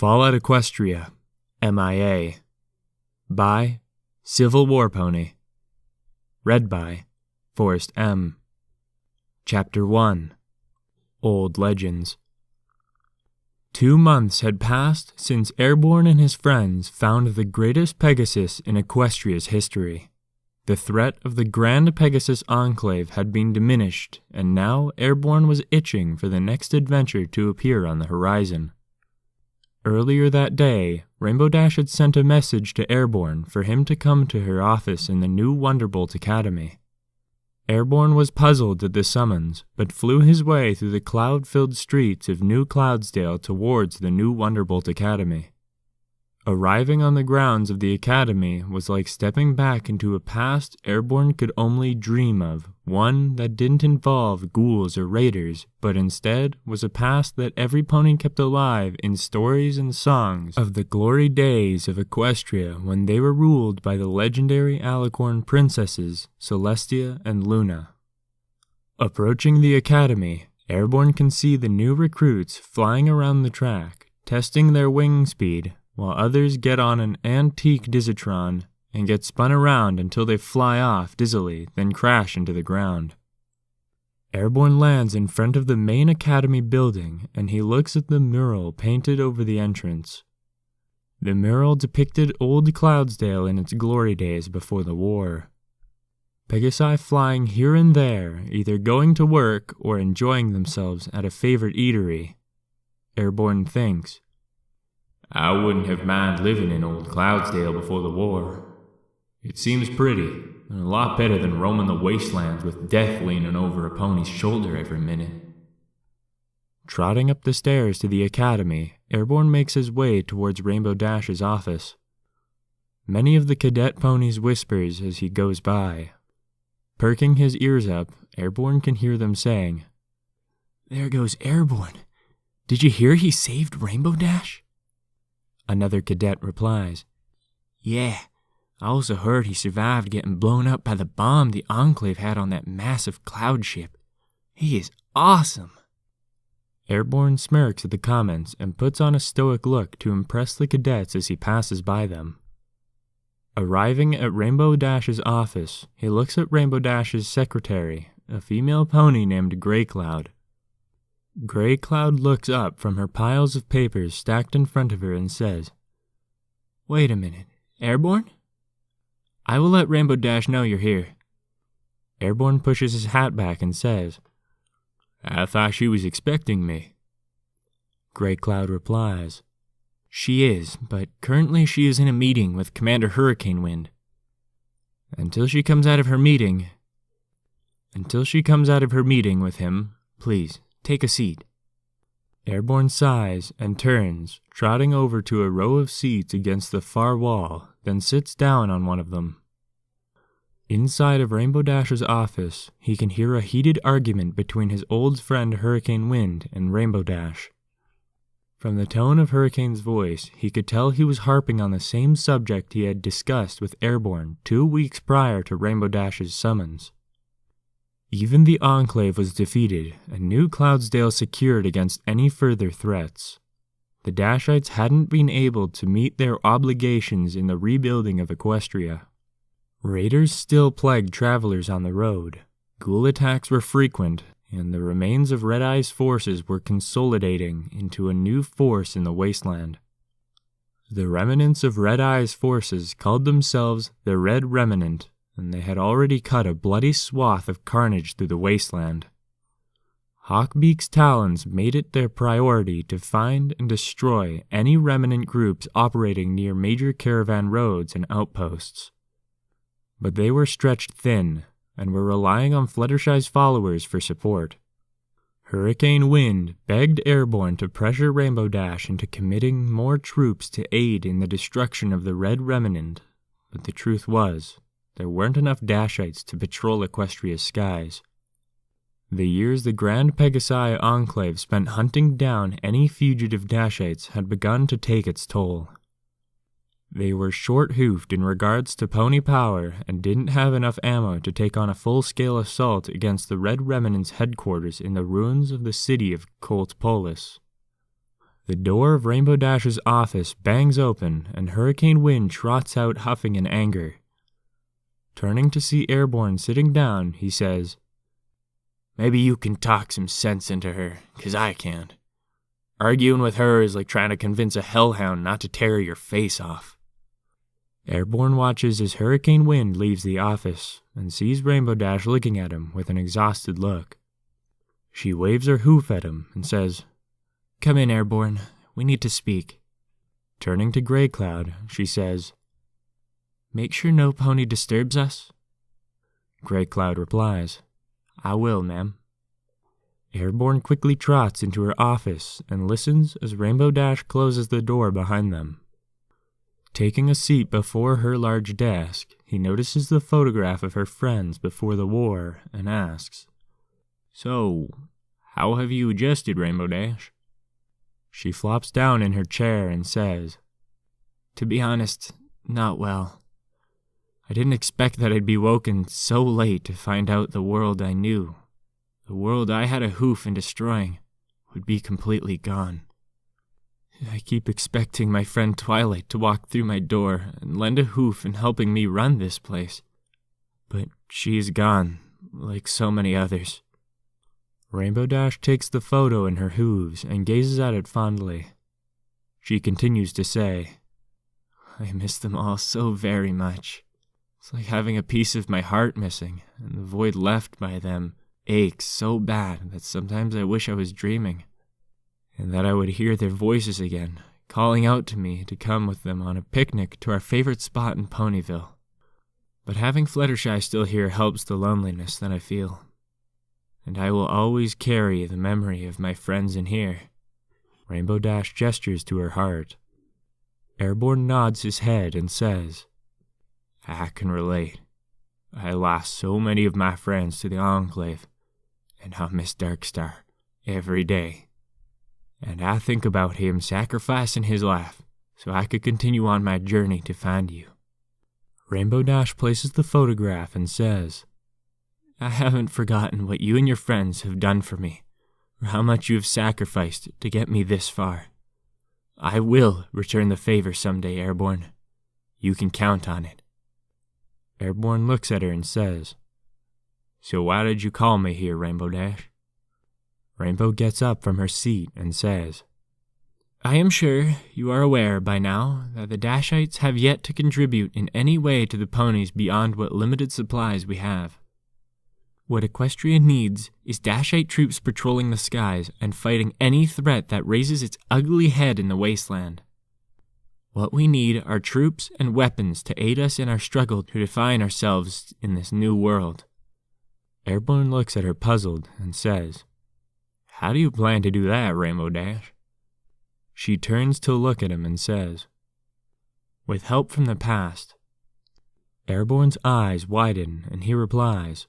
Fall at Equestria, M.I.A. by CivilWarPony. Read by Forrest M. Chapter 1. Old Legends. 2 months had passed since Airborne and his friends found the greatest Pegasus in Equestria's history. The threat of the Grand Pegasus Enclave had been diminished, and now Airborne was itching for the next adventure to appear on the horizon. Earlier that day, Rainbow Dash had sent a message to Airborne for him to come to her office in the new Wonderbolt Academy. Airborne was puzzled at the summons, but flew his way through the cloud-filled streets of New Cloudsdale towards the new Wonderbolt Academy. Arriving on the grounds of the Academy was like stepping back into a past Airborne could only dream of, one that didn't involve ghouls or raiders, but instead was a past that every pony kept alive in stories and songs of the glory days of Equestria when they were ruled by the legendary Alicorn princesses Celestia and Luna. Approaching the Academy, Airborne can see the new recruits flying around the track, testing their wing speed, while others get on an antique Dizitron and get spun around until they fly off dizzily, then crash into the ground. Airborne lands in front of the main Academy building, and he looks at the mural painted over the entrance. The mural depicted old Cloudsdale in its glory days before the war. Pegasi flying here and there, either going to work or enjoying themselves at a favorite eatery. Airborne thinks, I wouldn't have minded living in old Cloudsdale before the war. It seems pretty, and a lot better than roaming the wastelands with death leaning over a pony's shoulder every minute. Trotting up the stairs to the Academy, Airborne makes his way towards Rainbow Dash's office. Many of the cadet ponies whispers as he goes by. Perking his ears up, Airborne can hear them saying, There goes Airborne. Did you hear he saved Rainbow Dash? Another cadet replies, Yeah, I also heard he survived getting blown up by the bomb the Enclave had on that massive cloud ship. He is awesome. Airborne smirks at the comments and puts on a stoic look to impress the cadets as he passes by them. Arriving at Rainbow Dash's office, he looks at Rainbow Dash's secretary, a female pony named Grey Cloud. Grey Cloud looks up from her piles of papers stacked in front of her and says, Wait a minute, Airborne? I will let Rainbow Dash know you're here. Airborne pushes his hat back and says, I thought she was expecting me. Grey Cloud replies, She is, but currently she is in a meeting with Commander Hurricane Wind. Until she comes out of her meeting with him, please, take a seat. Airborne sighs and turns, trotting over to a row of seats against the far wall, then sits down on one of them. Inside of Rainbow Dash's office, he can hear a heated argument between his old friend Hurricane Wind and Rainbow Dash. From the tone of Hurricane's voice, he could tell he was harping on the same subject he had discussed with Airborne 2 weeks prior to Rainbow Dash's summons. Even the Enclave was defeated, and New Cloudsdale secured against any further threats. The Dashites hadn't been able to meet their obligations in the rebuilding of Equestria. Raiders still plagued travelers on the road. Ghoul attacks were frequent, and the remains of Red Eye's forces were consolidating into a new force in the wasteland. The remnants of Red Eye's forces called themselves the Red Remnant, and they had already cut a bloody swath of carnage through the wasteland. Hawkbeak's talons made it their priority to find and destroy any remnant groups operating near major caravan roads and outposts. But they were stretched thin, and were relying on Fluttershy's followers for support. Hurricane Wind begged Airborne to pressure Rainbow Dash into committing more troops to aid in the destruction of the Red Remnant, but the truth was, there weren't enough Dashites to patrol Equestria's skies. The years the Grand Pegasi Enclave spent hunting down any fugitive Dashites had begun to take its toll. They were short-hoofed in regards to pony power and didn't have enough ammo to take on a full-scale assault against the Red Remnant's headquarters in the ruins of the city of Colt Polis. The door of Rainbow Dash's office bangs open, and Hurricane Wind trots out huffing in anger. Turning to see Airborne sitting down, he says, "Maybe you can talk some sense into her, 'cause I can't. Arguing with her is like trying to convince a hellhound not to tear your face off." Airborne watches as Hurricane Wind leaves the office and sees Rainbow Dash looking at him with an exhausted look. She waves her hoof at him and says, "Come in, Airborne. We need to speak." Turning to Grey Cloud, she says, "Make sure no pony disturbs us." Grey Cloud replies, "I will, ma'am." Airborne quickly trots into her office and listens as Rainbow Dash closes the door behind them. Taking a seat before her large desk, he notices the photograph of her friends before the war and asks, "So, how have you adjusted, Rainbow Dash?" She flops down in her chair and says, "To be honest, not well. I didn't expect that I'd be woken so late to find out the world I knew, the world I had a hoof in destroying, would be completely gone. I keep expecting my friend Twilight to walk through my door and lend a hoof in helping me run this place. But she's gone, like so many others." Rainbow Dash takes the photo in her hooves and gazes at it fondly. She continues to say, "I miss them all so very much. It's like having a piece of my heart missing, and the void left by them aches so bad that sometimes I wish I was dreaming, and that I would hear their voices again, calling out to me to come with them on a picnic to our favorite spot in Ponyville. But having Fluttershy still here helps the loneliness that I feel. And I will always carry the memory of my friends in here." Rainbow Dash gestures to her heart. Airborne nods his head and says, "I can relate. I lost so many of my friends to the Enclave, and I miss Darkstar every day. And I think about him sacrificing his life so I could continue on my journey to find you." Rainbow Dash places the photograph and says, "I haven't forgotten what you and your friends have done for me, or how much you have sacrificed to get me this far. I will return the favor someday, Airborne. You can count on it." Airborne looks at her and says, "So why did you call me here, Rainbow Dash?" Rainbow gets up from her seat and says, "I am sure you are aware by now that the Dashites have yet to contribute in any way to the ponies beyond what limited supplies we have. What Equestria needs is Dashite troops patrolling the skies and fighting any threat that raises its ugly head in the wasteland. What we need are troops and weapons to aid us in our struggle to define ourselves in this new world." Airborne looks at her puzzled and says, "How do you plan to do that, Rainbow Dash?" She turns to look at him and says, "With help from the past." Airborne's eyes widen and he replies,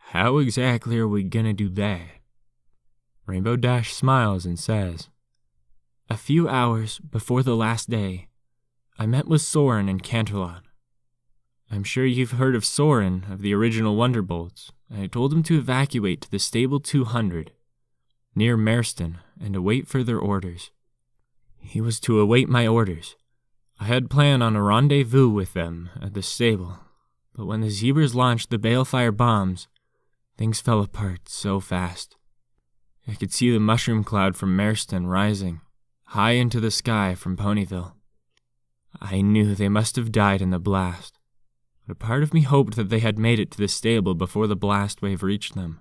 "How exactly are we gonna do that?" Rainbow Dash smiles and says, "A few hours before the last day, I met with Soren and Canterlot. I'm sure you've heard of Soren of the original Wonderbolts, and I told him to evacuate to the Stable 200, near Mareston, and await further orders. He was to await my orders. I had planned on a rendezvous with them at the stable, but when the Zebras launched the Balefire bombs, things fell apart so fast. I could see the mushroom cloud from Mareston rising, high into the sky from Ponyville. I knew they must have died in the blast, but a part of me hoped that they had made it to the stable before the blast wave reached them.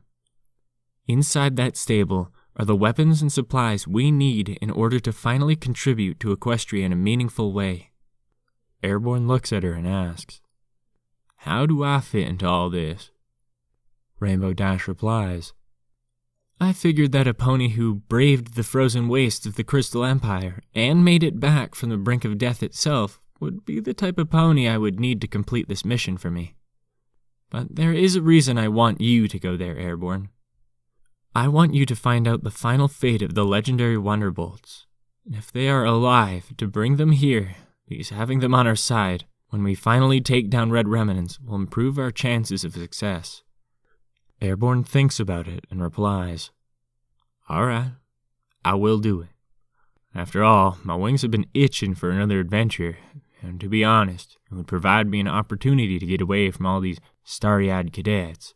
Inside that stable are the weapons and supplies we need in order to finally contribute to Equestria in a meaningful way." Airborne looks at her and asks, "How do I fit into all this?" Rainbow Dash replies, "I figured that a pony who braved the frozen wastes of the Crystal Empire and made it back from the brink of death itself would be the type of pony I would need to complete this mission for me. But there is a reason I want you to go there, Airborne. I want you to find out the final fate of the legendary Wonderbolts, and if they are alive, to bring them here, because having them on our side, when we finally take down Red Remnants, will improve our chances of success." Airborne thinks about it and replies, "All right, I will do it. After all, my wings have been itching for another adventure, and to be honest, it would provide me an opportunity to get away from all these starry-eyed cadets.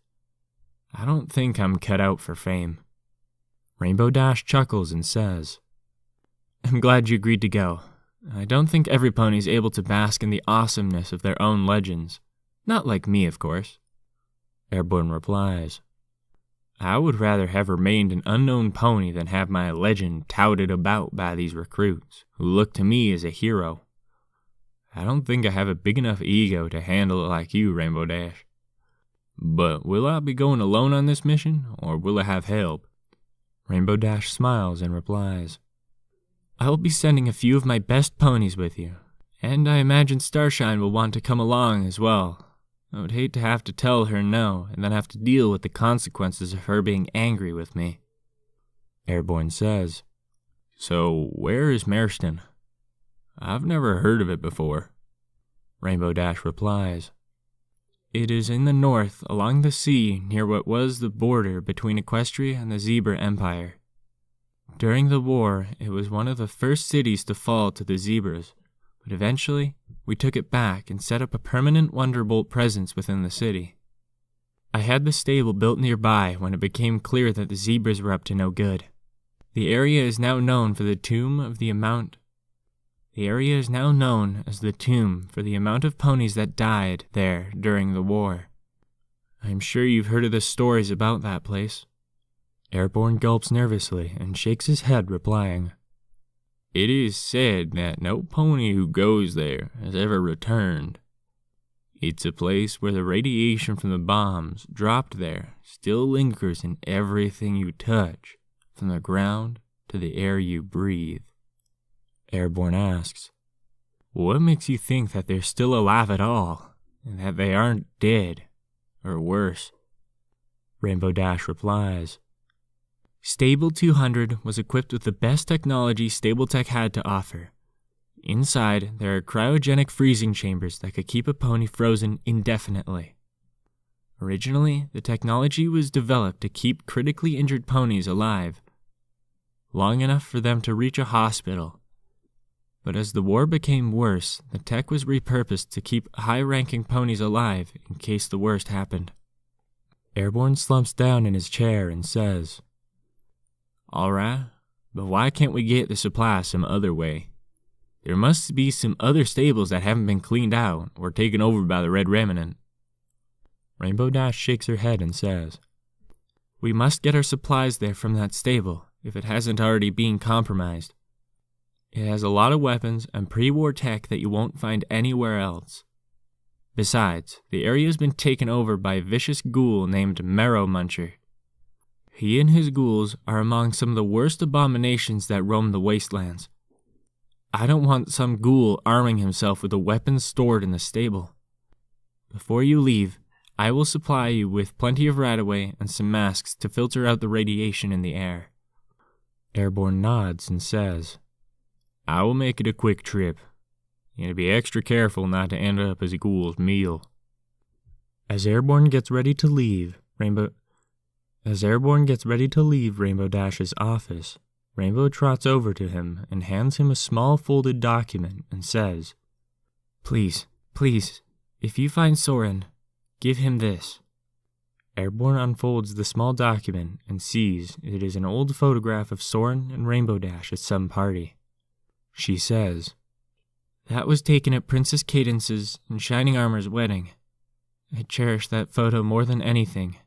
I don't think I'm cut out for fame." Rainbow Dash chuckles and says, "I'm glad you agreed to go. I don't think every pony is able to bask in the awesomeness of their own legends. Not like me, of course." Airborne replies, "I would rather have remained an unknown pony than have my legend touted about by these recruits, who look to me as a hero. I don't think I have a big enough ego to handle it like you, Rainbow Dash. But will I be going alone on this mission, or will I have help?" Rainbow Dash smiles and replies, "I will be sending a few of my best ponies with you, and I imagine Starshine will want to come along as well. I would hate to have to tell her no, and then have to deal with the consequences of her being angry with me." Airborne says, "So where is Mareston? I've never heard of it before." Rainbow Dash replies, "It is in the north, along the sea, near what was the border between Equestria and the Zebra Empire. During the war, it was one of the first cities to fall to the zebras, but eventually we took it back and set up a permanent Wonderbolt presence within the city. I had the stable built nearby when it became clear that the zebras were up to no good. The area is now known as the tomb for the amount of ponies that died there during the war. I'm sure you've heard of the stories about that place." Airborne gulps nervously and shakes his head, replying, "It is said that no pony who goes there has ever returned. It's a place where the radiation from the bombs dropped there still lingers in everything you touch, from the ground to the air you breathe." Airborne asks, "What makes you think that they're still alive at all, and that they aren't dead, or worse?" Rainbow Dash replies, "Stable 200 was equipped with the best technology Stable-Tech had to offer. Inside, there are cryogenic freezing chambers that could keep a pony frozen indefinitely. Originally, the technology was developed to keep critically injured ponies alive, long enough for them to reach a hospital. But as the war became worse, the tech was repurposed to keep high-ranking ponies alive in case the worst happened." Airborne slumps down in his chair and says, "All right, but why can't we get the supply some other way? There must be some other stables that haven't been cleaned out or taken over by the Red Remnant." Rainbow Dash shakes her head and says, "We must get our supplies there from that stable, if it hasn't already been compromised. It has a lot of weapons and pre-war tech that you won't find anywhere else. Besides, the area has been taken over by a vicious ghoul named Marrow Muncher. He and his ghouls are among some of the worst abominations that roam the wastelands. I don't want some ghoul arming himself with the weapons stored in the stable. Before you leave, I will supply you with plenty of Radaway and some masks to filter out the radiation in the air." Airborne nods and says, "I will make it a quick trip. You gotta be extra careful not to end up as a ghoul's meal." As Airborne gets ready to leave Rainbow Dash's office, Rainbow trots over to him and hands him a small folded document and says, Please, if you find Soren, give him this." Airborne unfolds the small document and sees it is an old photograph of Soren and Rainbow Dash at some party. She says, "That was taken at Princess Cadence's and Shining Armor's wedding. I cherish that photo more than anything.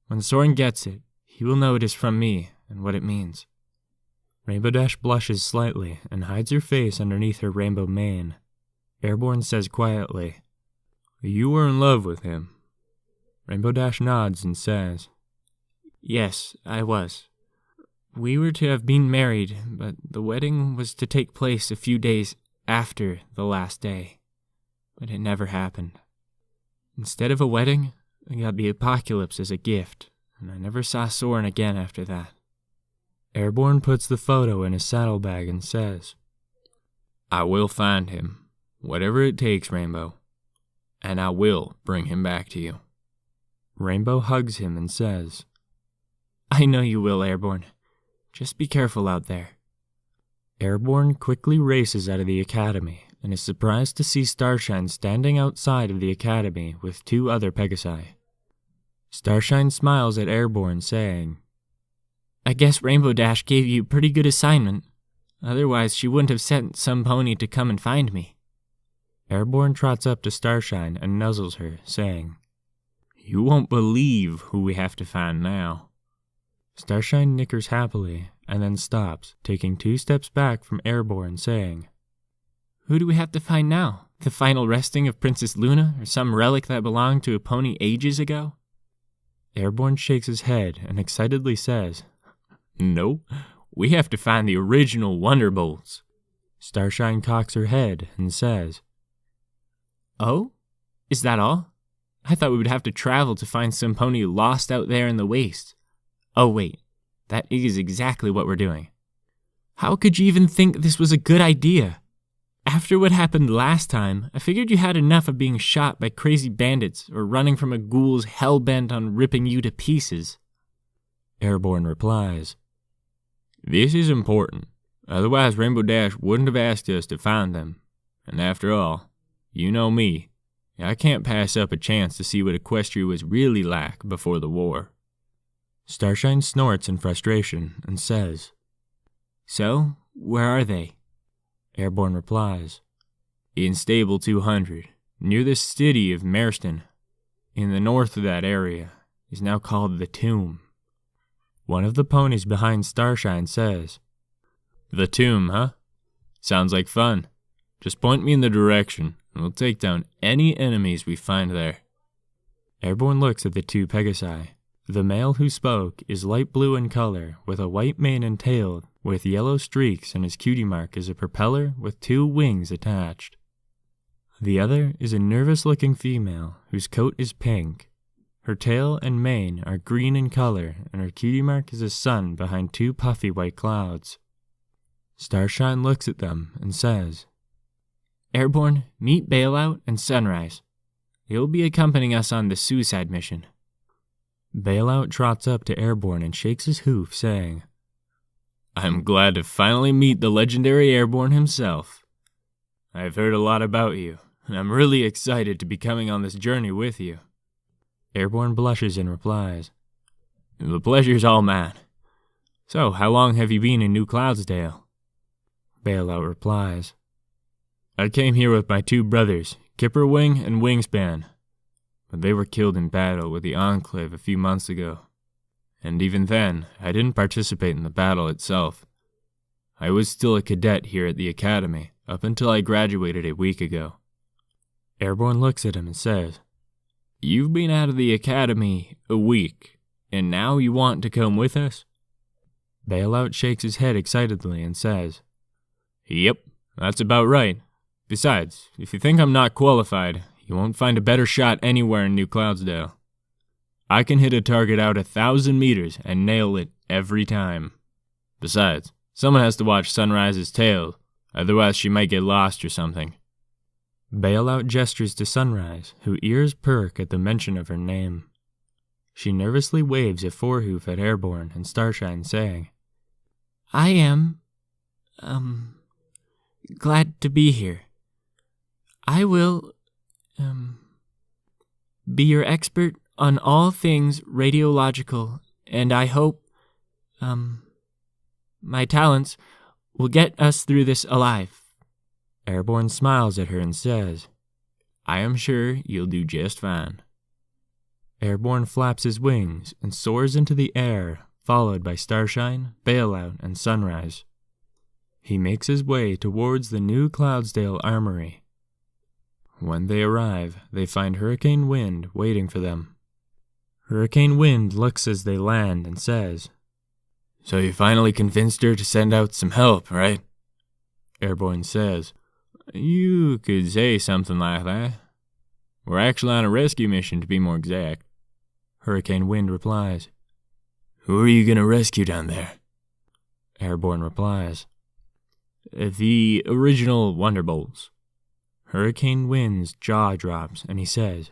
When Soren gets it, he will know it is from me and what it means." Rainbow Dash blushes slightly and hides her face underneath her rainbow mane. Airborne says quietly, "You were in love with him." Rainbow Dash nods and says, "Yes, I was. We were to have been married, but the wedding was to take place a few days after the last day. But it never happened. Instead of a wedding, I got the apocalypse as a gift, and I never saw Soren again after that." Airborne puts the photo in his saddlebag and says, "I will find him, whatever it takes, Rainbow, and I will bring him back to you." Rainbow hugs him and says, "I know you will, Airborne. Just be careful out there." Airborne quickly races out of the academy and is surprised to see Starshine standing outside of the academy with 2 other Pegasi. Starshine smiles at Airborne, saying, "I guess Rainbow Dash gave you a pretty good assignment. Otherwise, she wouldn't have sent some pony to come and find me." Airborne trots up to Starshine and nuzzles her, saying, "You won't believe who we have to find now." Starshine nickers happily and then stops, taking 2 steps back from Airborne, saying, "Who do we have to find now? The final resting of Princess Luna, or some relic that belonged to a pony ages ago?" Airborne shakes his head and excitedly says, "No, we have to find the original Wonderbolts." Starshine cocks her head and says, "Oh? Is that all? I thought we would have to travel to find some pony lost out there in the waste. Oh wait, that is exactly what we're doing. How could you even think this was a good idea? After what happened last time, I figured you had enough of being shot by crazy bandits or running from a ghoul's hell-bent on ripping you to pieces." Airborne replies, "This is important. Otherwise Rainbow Dash wouldn't have asked us to find them. And after all, you know me. I can't pass up a chance to see what Equestria was really like before the war." Starshine snorts in frustration and says, "So, where are they?" Airborne replies, "In Stable 200, near the city of Marston. In the north of that area is now called the Tomb." One of the ponies behind Starshine says, "The Tomb, huh? Sounds like fun. Just point me in the direction, and we'll take down any enemies we find there." Airborne looks at the 2 Pegasi. The male who spoke is light blue in color, with a white mane and tail with yellow streaks, and his cutie mark is a propeller with 2 wings attached. The other is a nervous-looking female whose coat is pink. Her tail and mane are green in color, and her cutie mark is a sun behind 2 puffy white clouds. Starshine looks at them and says, "Airborne, meet Bailout and Sunrise. They'll be accompanying us on the suicide mission." Bailout trots up to Airborne and shakes his hoof, saying, "I'm glad to finally meet the legendary Airborne himself. I've heard a lot about you, and I'm really excited to be coming on this journey with you." Airborne blushes and replies, "The pleasure's all mine. So, how long have you been in New Cloudsdale?" Bailout replies, "I came here with my 2 brothers, Kipperwing and Wingspan, but they were killed in battle with the Enclave a few months ago. And even then, I didn't participate in the battle itself. I was still a cadet here at the academy up until I graduated a week ago." Airborne looks at him and says, "You've been out of the academy a week, and now you want to come with us?" Bailout shakes his head excitedly and says, "Yep, that's about right. Besides, if you think I'm not qualified, you won't find a better shot anywhere in New Cloudsdale. I can hit a target out 1,000 meters and nail it every time. Besides, someone has to watch Sunrise's tail, otherwise she might get lost or something." Bailout gestures to Sunrise, whose ears perk at the mention of her name. She nervously waves a forehoof at Airborne and Starshine, saying, "I am, glad to be here. I will, be your expert on all things radiological, and I hope, my talents will get us through this alive." Airborne smiles at her and says, "I am sure you'll do just fine." Airborne flaps his wings and soars into the air, followed by Starshine, Bailout, and Sunrise. He makes his way towards the New Cloudsdale Armory. When they arrive, they find Hurricane Wind waiting for them. Hurricane Wind looks as they land and says, "So you finally convinced her to send out some help, right?" Airborne says, "You could say something like that. We're actually on a rescue mission, to be more exact." Hurricane Wind replies, "Who are you going to rescue down there?" Airborne replies, "The original Wonderbolts." Hurricane Wind's jaw drops and he says,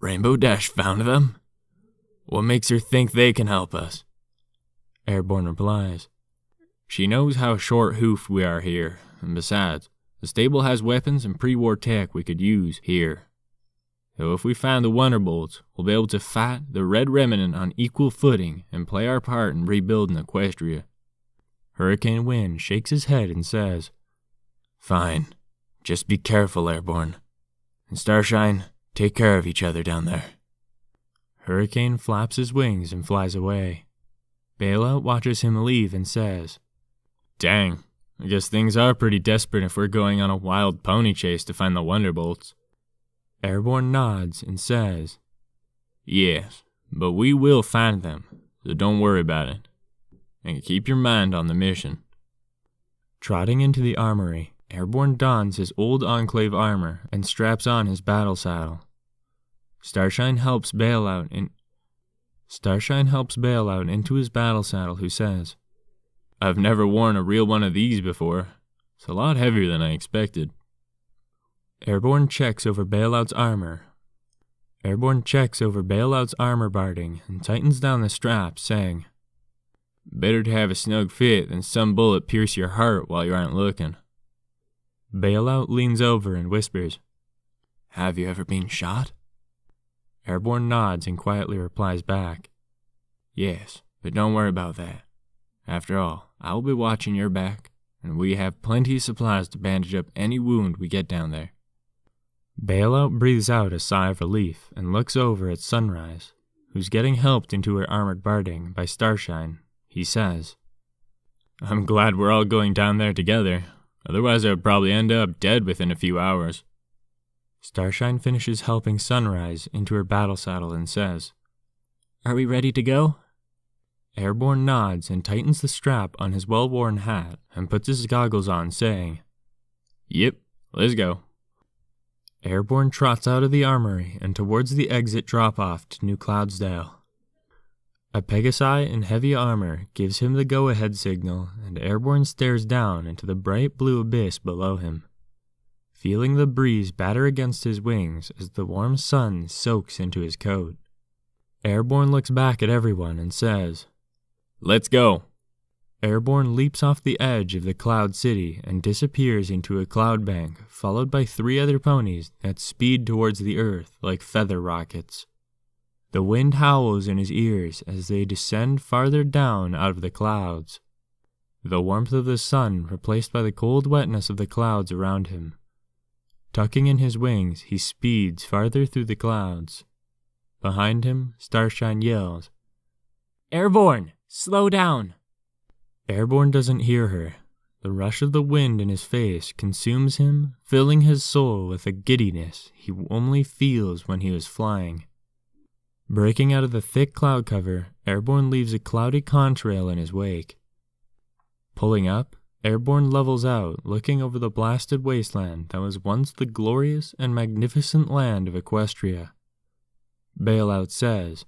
"Rainbow Dash found them? What makes her think they can help us?" Airborne replies, She knows how short-hoofed we are here, and besides, the stable has weapons and pre-war tech we could use here. So if we find the Wonderbolts, we'll be able to fight the Red Remnant on equal footing and play our part in rebuilding Equestria. Hurricane Wind shakes his head and says, "Fine. Just be careful, Airborne. And Starshine, take care of each other down there." Hurricane flaps his wings and flies away. Bailout watches him leave and says, "Dang, I guess things are pretty desperate if we're going on a wild pony chase to find the Wonderbolts." Airborne nods and says, "Yes, but we will find them, so don't worry about it. And keep your mind on the mission." Trotting into the armory, Airborne dons his old Enclave armor and straps on his battle saddle. Starshine helps Bailout into his battle saddle, who says, "I've never worn a real one of these before. It's a lot heavier than I expected." Airborne checks over Bailout's armor barding and tightens down the straps, saying, "Better to have a snug fit than some bullet pierce your heart while you aren't looking." Bailout leans over and whispers, "Have you ever been shot?" Airborne nods and quietly replies back, "Yes, but don't worry about that. After all, I will be watching your back, and we have plenty of supplies to bandage up any wound we get down there." Bailout breathes out a sigh of relief and looks over at Sunrise, who's getting helped into her armored barding by Starshine. He says, "I'm glad we're all going down there together. Otherwise I would probably end up dead within a few hours." Starshine finishes helping Sunrise into her battle saddle and says, "Are we ready to go?" Airborne nods and tightens the strap on his well-worn hat and puts his goggles on, saying, "Yep, let's go." Airborne trots out of the armory and towards the exit drop-off to New Cloudsdale. A Pegasi in heavy armor gives him the go-ahead signal, and Airborne stares down into the bright blue abyss below him, feeling the breeze batter against his wings as the warm sun soaks into his coat. Airborne looks back at everyone and says, "Let's go." Airborne leaps off the edge of the Cloud City and disappears into a cloud bank, followed by 3 other ponies that speed towards the earth like feather rockets. The wind howls in his ears as they descend farther down out of the clouds, the warmth of the sun replaced by the cold wetness of the clouds around him. Tucking in his wings, he speeds farther through the clouds. Behind him, Starshine yells, "Airborne, slow down!" Airborne doesn't hear her. The rush of the wind in his face consumes him, filling his soul with a giddiness he only feels when he was flying. Breaking out of the thick cloud cover, Airborne leaves a cloudy contrail in his wake. Pulling up, Airborne levels out, looking over the blasted wasteland that was once the glorious and magnificent land of Equestria. Bailout says,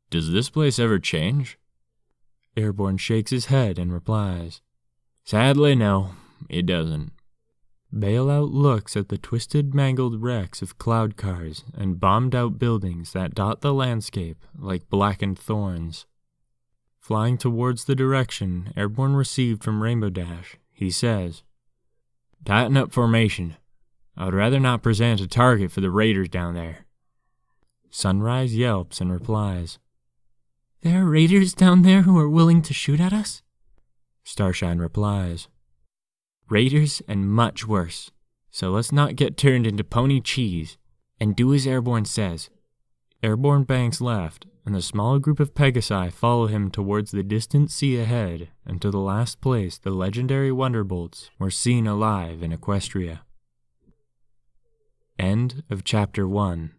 "Does this place ever change?" Airborne shakes his head and replies, "Sadly, no, it doesn't." Bailout looks at the twisted, mangled wrecks of cloud cars and bombed-out buildings that dot the landscape like blackened thorns. Flying towards the direction Airborne received from Rainbow Dash, he says, "Tighten up formation. I would rather not present a target for the raiders down there." Sunrise yelps and replies, "There are raiders down there who are willing to shoot at us?" Starshine replies, "Raiders and much worse. So let's not get turned into pony cheese, and do as Airborne says." Airborne banks left, and a small group of Pegasi follow him towards the distant sea ahead and to the last place the legendary Wonderbolts were seen alive in Equestria. End of Chapter 1.